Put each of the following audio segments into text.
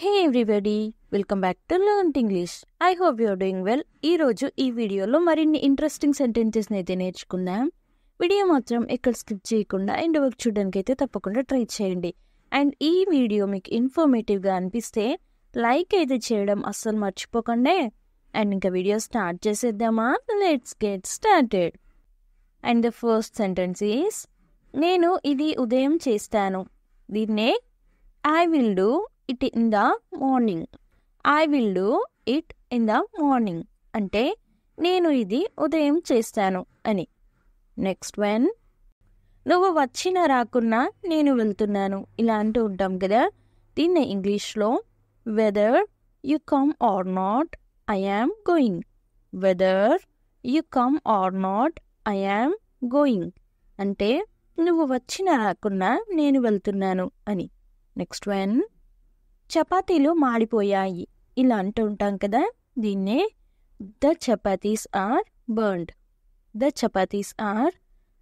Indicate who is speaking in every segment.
Speaker 1: Hey everybody, welcome back to Learnt English. I hope you are doing well. ఈరోజు ఈ వీడియోలో మరిన్ని interesting సెంటెన్సెస్ని అయితే నేర్చుకుందాం. వీడియో మాత్రం ఎక్కడ స్కిప్ చేయకుండా ఎండ్ వరకు చూడడానికి అయితే తప్పకుండా ట్రై చేయండి. అండ్ ఈ వీడియో మీకు ఇన్ఫర్మేటివ్గా అనిపిస్తే లైక్ అయితే చేయడం అస్సలు మర్చిపోకండి. అండ్ ఇంకా వీడియో స్టార్ట్ చేసేద్దామా? Let's get started. And the first sentence is నేను ఇది ఉదయం చేస్తాను. దీన్నే I will do it in the morning. I will do it in the morning. అంటే నేను ఇది ఉదయం చేస్తాను అని. నెక్స్ట్ వన్, నువ్వు వచ్చినా రాకున్నా నేను వెళ్తున్నాను. ఇలా అంటూ ఉంటాం కదా. దీన్ని ఇంగ్లీష్లో whether you come or not I am going. Whether you come or not I am going అంటే నువ్వు వచ్చినా రాకున్నా నేను వెళ్తున్నాను అని. నెక్స్ట్ వన్, చపాతీలు మాడిపోయాయి. ఇలా అంటూ ఉంటాం కదా. దీన్నే the chapatis are burned. The chapatis are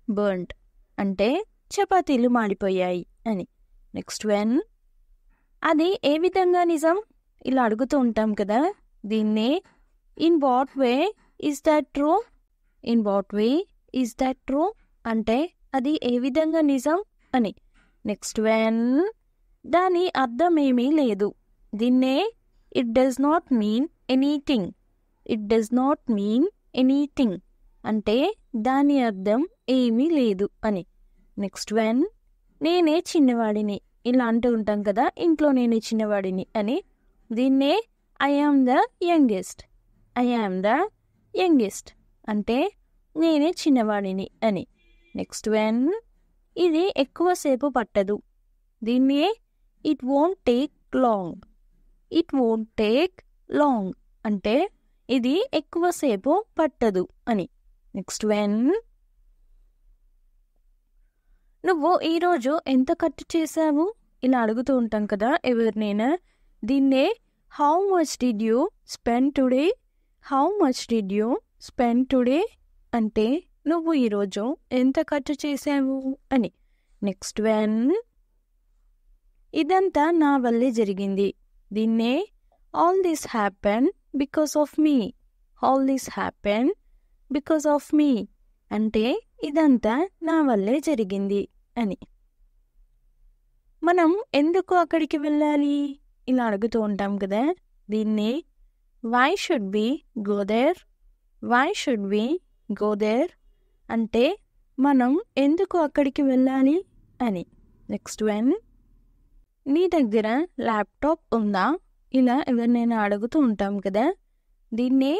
Speaker 1: burned అంటే చపాతీలు మాడిపోయాయి అని. నెక్స్ట్ వన్, అది ఏ విధంగా నిజం? ఇలా అడుగుతూ ఉంటాం కదా. దీన్నే in what way is that true? In what way is that true అంటే అది ఏ విధంగా నిజం అని. నెక్స్ట్ వన్, దాని అర్థం ఏమీ లేదు. దీన్నే it does not mean anything. It does not mean anything అంటే దాని అర్థం ఏమీ లేదు అని. నెక్స్ట్ వన్, నేనే చిన్నవాడిని. ఇలా అంటూ ఉంటాం కదా, ఇంట్లో నేనే చిన్నవాడిని అని. దీన్నే I am the youngest. I am the youngest అంటే నేనే చిన్నవాడిని అని. నెక్స్ట్ వన్, ఇది ఎక్కువసేపు పట్టదు. దీన్నే it won't take long. It won't take long అంటే ఇది ఎక్కువసేపు పట్టదు అని. నెక్స్ట్ వన్, నువ్వు ఈరోజు ఎంత ఖర్చు చేశావు? ఇలా అడుగుతూ ఉంటాం కదా ఎవరినైనా. దీన్నే how much did you spend today? How much did you spend today అంటే నువ్వు ఈరోజు ఎంత ఖర్చు చేశావు అని. నెక్స్ట్ వన్, ఇదంతా నా వల్లే జరిగింది. దీన్నే all this happen because of me. All this happen because of me అంటే ఇదంతా నా వల్లే జరిగింది అని. మనం ఎందుకు అక్కడికి వెళ్ళాలి? ఇలా అడుగుతూ ఉంటాం కదా. దీన్నే why should we go there? Why should we go there అంటే మనం ఎందుకు అక్కడికి వెళ్ళాలి అని. నెక్స్ట్ వన్, నీ దగ్గర ల్యాప్టాప్ ఉందా? ఇలా ఎవరినైనా అడుగుతూ ఉంటాం కదా. దీన్నే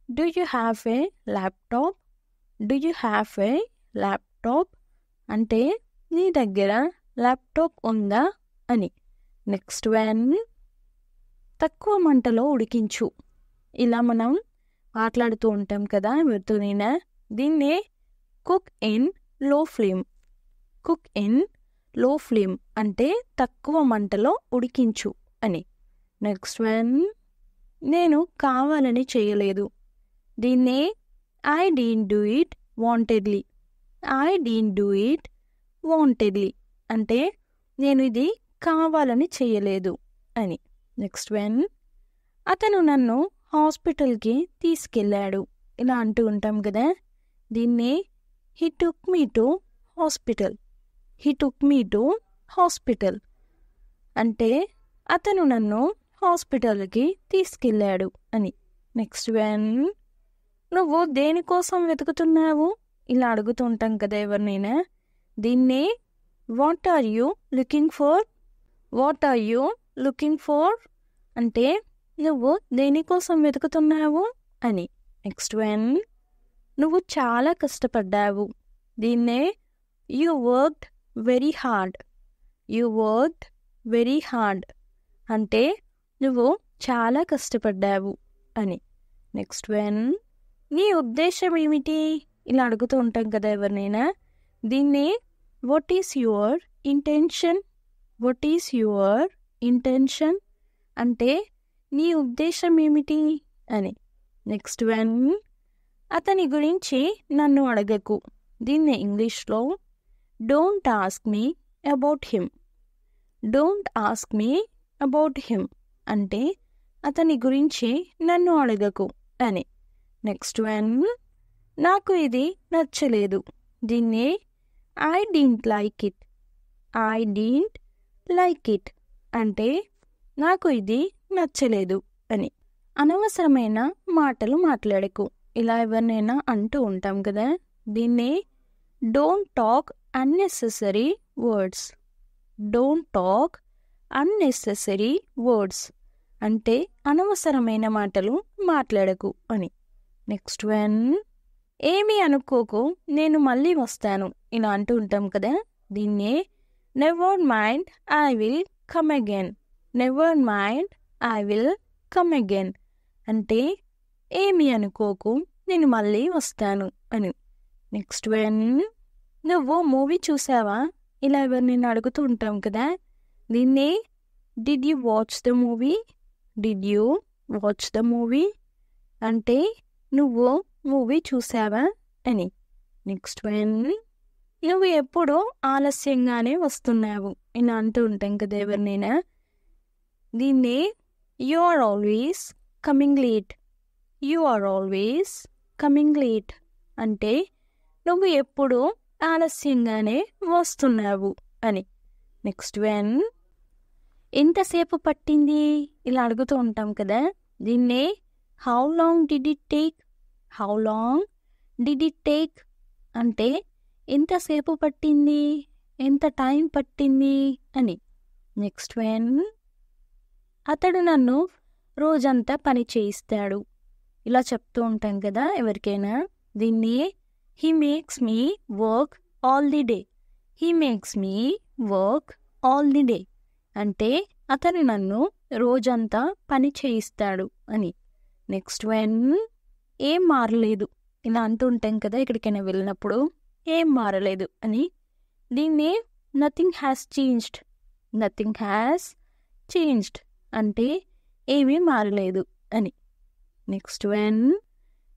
Speaker 1: do you have a laptop? Do you have a laptop అంటే నీ దగ్గర ల్యాప్టాప్ ఉందా అని. నెక్స్ట్ వన్, తక్కువ మంటలో ఉడికించు. ఇలా మనం మాట్లాడుతూ ఉంటాం కదా ఎవరితోనైనా. దీన్నే కుక్ ఇన్ లో ఫ్లేమ్. కుక్ ఇన్ లో ఫ్లేమ్ అంటే తక్కువ మంటలో ఉడికించు అని. నెక్స్ట్ వన్, నేను కావాలని చేయలేదు. దీన్నే I didn't do it wantedly. I didn't do it wantedly అంటే నేను ఇది కావాలని చేయలేదు అని. నెక్స్ట్ వన్, అతను నన్ను హాస్పిటల్కి తీసుకెళ్ళాడు. ఇలా అంటూ ఉంటాం కదా. దీన్నే he took me to hospital. He took me to hospital అంటే అతను నన్ను హాస్పిటల్కి తీసుకెళ్ళాడు అని. నెక్స్ట్ వన్, నువ్వు దేనికోసం వెతుకుతున్నావు? ఇలా అడుగుతూ ఉంటాం కదా ఎవరినైనా. దీన్నే what are you looking for? What are you looking for అంటే నువ్వు దేనికోసం వెతుకుతున్నావు అని. నెక్స్ట్ వన్, నువ్వు చాలా కష్టపడ్డావు. దీన్నే you worked very hard. You worked very hard అంటే నువ్వు చాలా కష్టపడ్డావు అని. నెక్స్ట్ వన్, నీ ఉద్దేశం ఏమిటి? ఇలా అడుగుతూ ఉంటాం కదా ఎవరినైనా. దీన్నే what is your intention? What is your intention అంటే నీ ఉద్దేశం ఏమిటి అని. నెక్స్ట్ వన్, అతని గురించి నన్ను అడగకు. దీన్ని ఇంగ్లీష్లో don't ask me about him. Don't ask me about him అంటే అతని గురించి నన్ను అడగకు అని. నెక్స్ట్ వన్, నాకు ఇది నచ్చలేదు. దీన్ని I didn't like it. I didn't like it అంటే నాకు ఇది నచ్చలేదు అని. అనవసరమైన మాటలు మాట్లాడకు, ఇలా ఎవరినైనా అంటూ ఉంటాం కదా. దీన్ని don't talk unnecessary words. Don't talk unnecessary words అంటే అనవసరమైన మాటలు మాట్లాడకు అని. నెక్స్ట్ వన్, ఏమీ అనుకోకు, నేను మళ్ళీ వస్తాను, ఇలా అంటూ ఉంటాం కదా. దీన్నే never mind, I will come again. Never mind, I will come again అంటే ఏమీ అనుకోకు, నేను మళ్ళీ వస్తాను అని. నెక్స్ట్ వన్, నువ్వు మూవీ చూసావా, ఇలా ఎవరినైనా అడుగుతూ ఉంటాం కదా. దీన్ని did you watch the movie. Did you watch the movie అంటే నువ్వు మూవీ చూసావా అని. నెక్స్ట్ వన్, నువ్వు ఎప్పుడూ ఆలస్యంగానే వస్తున్నావు, ఇలా అంటూ ఉంటాం కదా ఎవరినైనా. దీన్ని you are always coming late. You are always coming late అంటే నువ్వు ఎప్పుడూ ఆలస్యంగానే వస్తున్నావు అని. నెక్స్ట్ వన్, ఎంతసేపు పట్టింది, ఇలా అడుగుతూ ఉంటాం కదా. దీన్నే how long did it take. How long did it take అంటే ఎంతసేపు పట్టింది, ఎంత టైం పట్టింది అని. నెక్స్ట్ వన్, అతడు నన్ను రోజంతా పని చేయిస్తాడు, ఇలా చెప్తూ ఉంటాం కదా ఎవరికైనా. దీన్ని he makes me work all the day. He makes me work all the day అంటే అతను నన్ను రోజంతా పని చేయిస్తాడు అని. నెక్స్ట్ వన్, ఏం మారలేదు, ఇలా అంటూ ఉంటాం కదా ఎక్కడికైనా వెళ్ళినప్పుడు, ఏం మారలేదు అని. దీన్ని nothing has changed. Nothing has changed అంటే ఏమీ మారలేదు అని. నెక్స్ట్ వన్,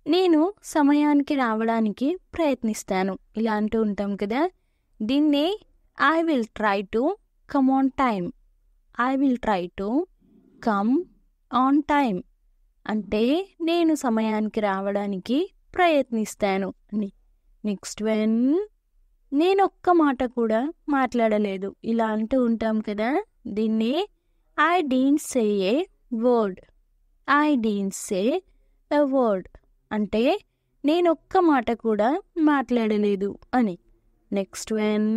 Speaker 1: నేను సమయానికి రావడానికి ప్రయత్నిస్తాను, ఇలా అంటూ ఉంటాం కదా. దీన్నే I will try to come on time. I will try to come on time అంటే నేను సమయానికి రావడానికి ప్రయత్నిస్తాను అని. నెక్స్ట్ వన్, నేను ఒక్క మాట కూడా మాట్లాడలేదు, ఇలా అంటూ ఉంటాం కదా. దీన్ని I didn't say A word. I didn't say a word అంటే నేను ఒక్క మాట కూడా మాట్లాడలేదు అని. నెక్స్ట్ వన్,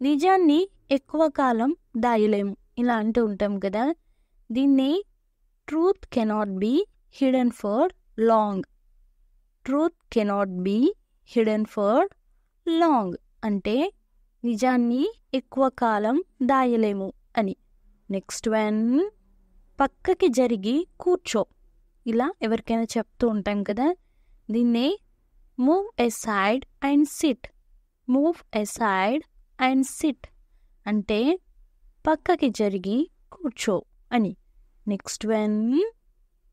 Speaker 1: నిజాన్ని ఎక్కువ కాలం దాయలేము, ఇలా అంటూ ఉంటాం కదా. దీన్ని truth cannot be hidden for long. Truth cannot be hidden for long అంటే నిజాన్ని ఎక్కువ కాలం దాయలేము అని. నెక్స్ట్ వన్, పక్కకి జరిగి కూర్చో, ఇలా ఎవరికైనా చెప్తూ ఉంటాం కదా. దీన్నే move aside and SIT. Move aside and SIT అంటే పక్కకి జరిగి కూర్చో అని. నెక్స్ట్ వన్,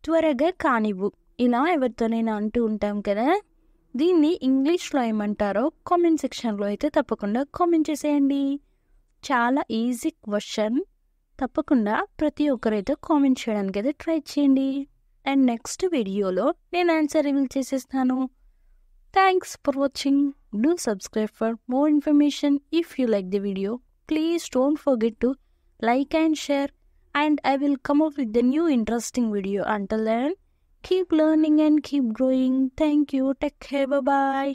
Speaker 1: త్వరగా కానివ్వు, ఇలా ఎవరితోనైనా అంటూ ఉంటాం కదా. దీన్ని ఇంగ్లీష్లో ఏమంటారో కామెంట్ సెక్షన్లో అయితే తప్పకుండా కామెంట్ చేసేయండి. చాలా ఈజీ క్వశ్చన్, తప్పకుండా ప్రతి ఒక్కరైతే కామెంట్ చేయడానికి అయితే ట్రై చేయండి. అండ్ నెక్స్ట్ వీడియోలో నేను ఆన్సర్ రివీల్ చేసేస్తాను. Thanks for watching. Do subscribe for more information. If you like the video, please don't forget to like and share, and I will come up with the new interesting video. Until then, keep learning and keep growing. Thank you. Take care. Bye bye.